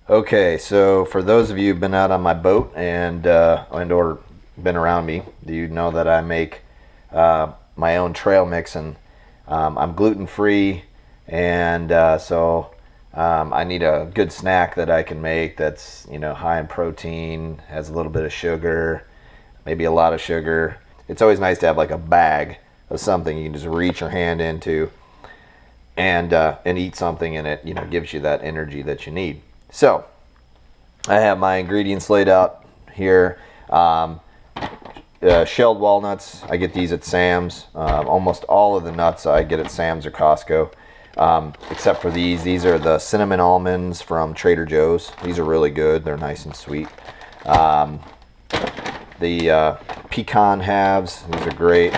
Okay, so for those of you who've been out on my boat and or been around me, do you know that I make my own trail mix, and I'm gluten free, and I need a good snack that I can make that's high in protein, has a little bit of sugar, maybe a lot of sugar. It's always nice to have like a bag of something you can just reach your hand into and eat something, and it gives you that energy that you need. So I have my ingredients laid out here. Shelled walnuts, I get these at Sam's. Almost all of the nuts I get at Sam's or Costco, except for these. These are the cinnamon almonds from Trader Joe's. These are really good. They're nice and sweet. The pecan halves, these are great.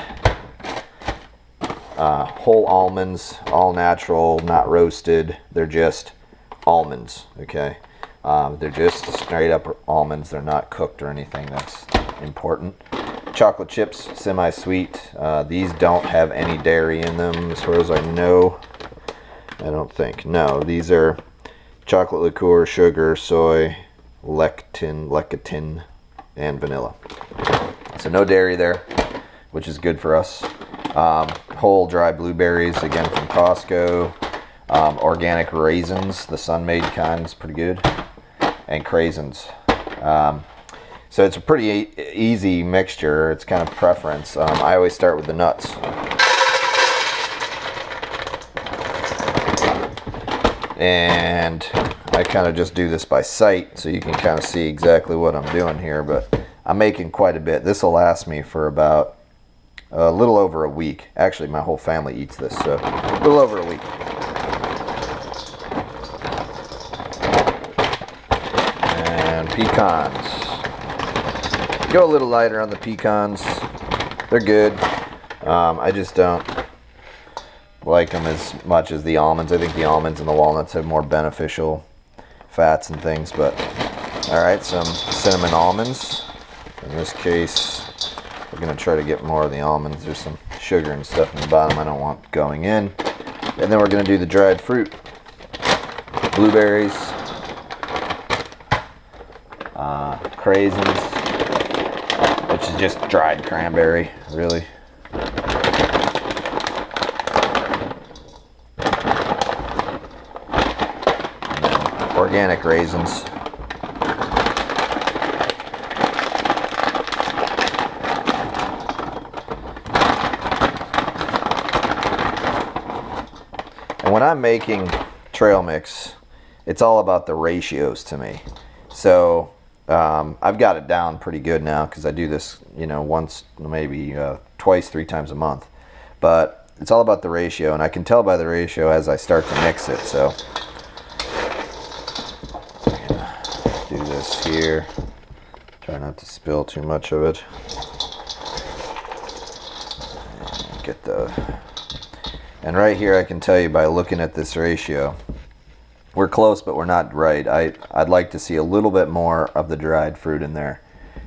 Whole almonds, all natural, not roasted. They're just almonds, okay? They're just straight up almonds. They're not cooked or anything. That's important. Chocolate chips, semi-sweet. These don't have any dairy in them as far as I know. I don't think. No, these are chocolate liqueur, sugar, soy, lecithin, and vanilla. So no dairy there, which is good for us. Whole dry blueberries, again from Costco. Organic raisins, the sun-made kind is pretty good. And craisins. So it's a pretty easy mixture. It's kind of preference. I always start with the nuts. And I kind of just do this by sight so you can kind of see exactly what I'm doing here, but I'm making quite a bit. This will last me for about a little over a week. Actually, my whole family eats this, so a little over a week. And pecans. Go a little lighter on the pecans. They're good. I just don't like them as much as the almonds. I think the almonds and the walnuts have more beneficial fats and things, but alright, some cinnamon almonds. In this case, we're going to try to get more of the almonds. There's some sugar and stuff in the bottom I don't want going in. And then we're going to do the dried fruit. Blueberries, craisins, which is just dried cranberry, really. And then organic raisins. And when I'm making trail mix, it's all about the ratios to me. So I've got it down pretty good now because I do this, once, maybe twice, 3 times a month. But it's all about the ratio, and I can tell by the ratio as I start to mix it. So I'm gonna do this here. Try not to spill too much of it. And get and right here I can tell you by looking at this ratio, we're close, but we're not right. I'd like to see a little bit more of the dried fruit in there.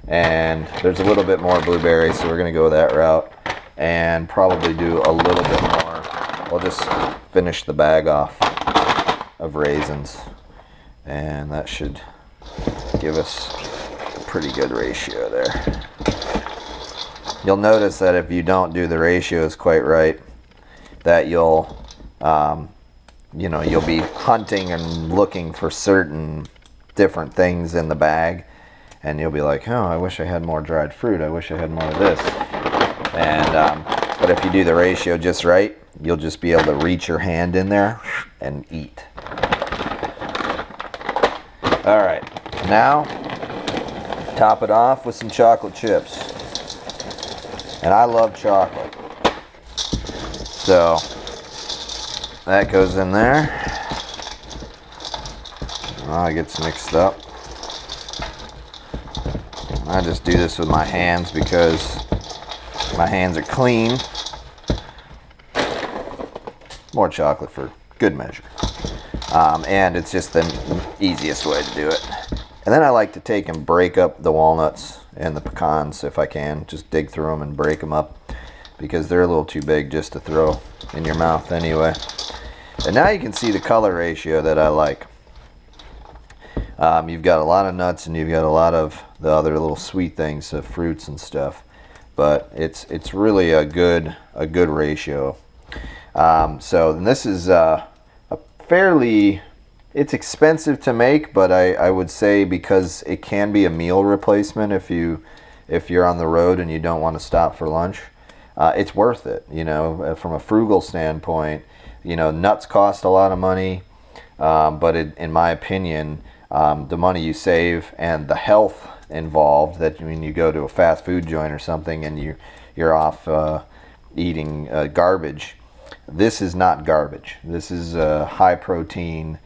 And there's a little bit more blueberries, so we're going to go that route. And probably do a little bit more. We'll just finish the bag off of raisins. And that should give us a pretty good ratio there. You'll notice that if you don't do the ratios quite right, that you'll be hunting and looking for certain different things in the bag, and you'll be like, oh, I wish I had more dried fruit, I wish I had more of this. And but if you do the ratio just right, you'll just be able to reach your hand in there and eat. Alright, now top it off with some chocolate chips. And I love chocolate, so that goes in there. Oh, it gets mixed up. I just do this with my hands because my hands are clean. More chocolate for good measure. And it's just the easiest way to do it. And then I like to take and break up the walnuts and the pecans if I can. Just dig through them and break them up because they're a little too big just to throw in your mouth anyway. And now you can see the color ratio that I like. You've got a lot of nuts and you've got a lot of the other little sweet things, the fruits and stuff. But it's really a good ratio. So this is a fairly, it's expensive to make, but I would say because it can be a meal replacement if you're on the road and you don't want to stop for lunch, it's worth it. You know, from a frugal standpoint, you know, nuts cost a lot of money, but in my opinion, the money you save and the health involved, that when you go to a fast food joint or something and you're off eating garbage, this is not garbage. This is high protein,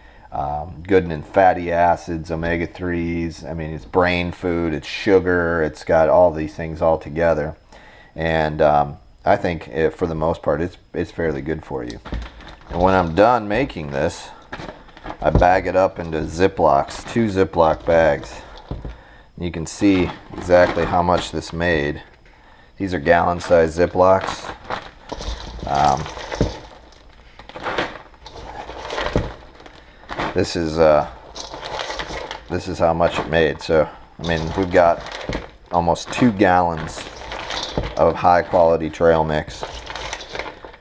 good in fatty acids, omega-3s. I mean, it's brain food, it's sugar, it's got all these things all together. And I think for the most part it's fairly good for you. And when I'm done making this, I bag it up into Ziplocs, 2 Ziploc bags. You can see exactly how much this made. These are gallon-sized Ziplocs. This is how much it made. So, I mean, we've got almost 2 gallons of high-quality trail mix.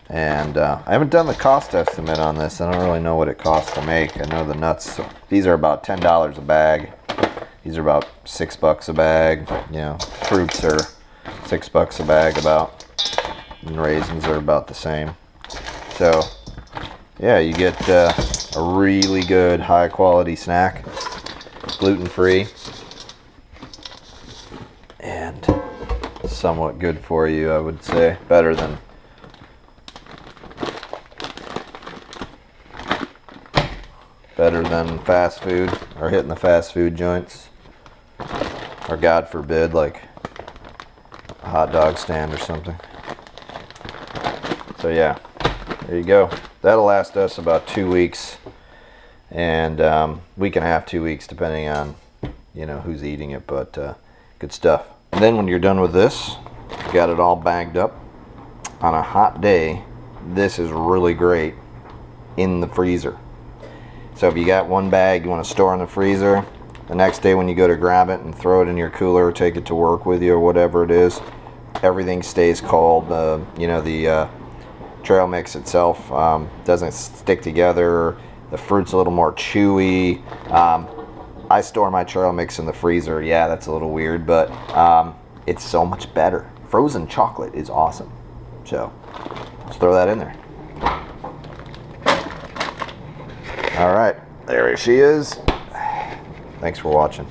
And I haven't done the cost estimate on this. I don't really know what it costs to make. I know the nuts, these are about $10 a bag. These are about $6 a bag. You know, fruits are $6 a bag about, and raisins are about the same. So, yeah, you get a really good high-quality snack, gluten-free, and somewhat good for you, I would say. Better than fast food, or hitting the fast food joints, or God forbid, like a hot dog stand or something. So yeah, there you go. That'll last us about 2 weeks, and week and a half, 2 weeks, depending on, you know, who's eating it. But good stuff. And then when you're done with this, you got it all bagged up. On a hot day, this is really great in the freezer. So if you got 1 bag you want to store in the freezer, the next day when you go to grab it and throw it in your cooler or take it to work with you or whatever it is, everything stays cold. You know, the trail mix itself doesn't stick together. The fruit's a little more chewy. I store my trail mix in the freezer. Yeah, that's a little weird, but it's so much better. Frozen chocolate is awesome. So let's throw that in there. All right, there she is. Thanks for watching.